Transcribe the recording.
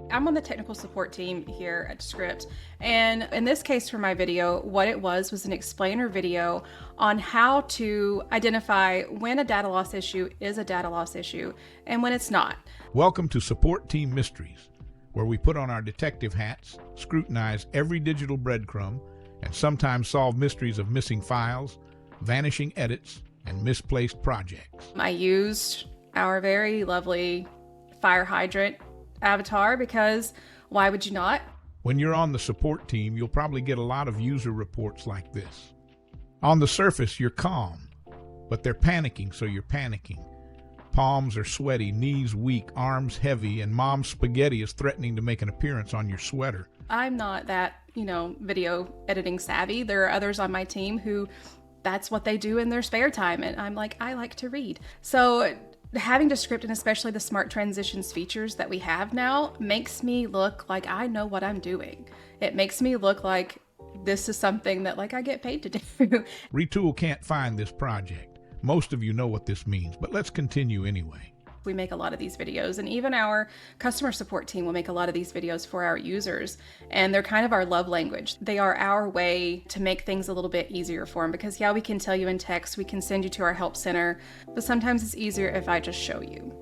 I'm on the technical support team here at Descript, and in this case for my video, what it was an explainer video on how to identify when a data loss issue is a data loss issue and when it's not. Welcome to Support Team Mysteries, where we put on our detective hats, scrutinize every digital breadcrumb, and sometimes solve mysteries of missing files, vanishing edits, and misplaced projects. I used our very lovely fire hydrant avatar because why would you not? When you're on the support team, you'll probably get a lot of user reports like this. On the surface, you're calm, but they're panicking, so you're panicking. Palms are sweaty, knees weak, arms heavy, and mom's spaghetti is threatening to make an appearance on your sweater. I'm not that, video editing savvy. There are others on my team who that's what they do in their spare time, and I'm like, I like to read. So having Descript, and especially the smart transitions features that we have now, makes me look like I know what I'm doing. It makes me look like this is something that I get paid to do. Retool can't find this project. Most of you know what this means, but let's continue anyway. We make a lot of these videos, and even our customer support team will make a lot of these videos for our users, and they're kind of our love language. They are our way to make things a little bit easier for them, because we can tell you in text, we can send you to our help center, but sometimes it's easier if I just show you.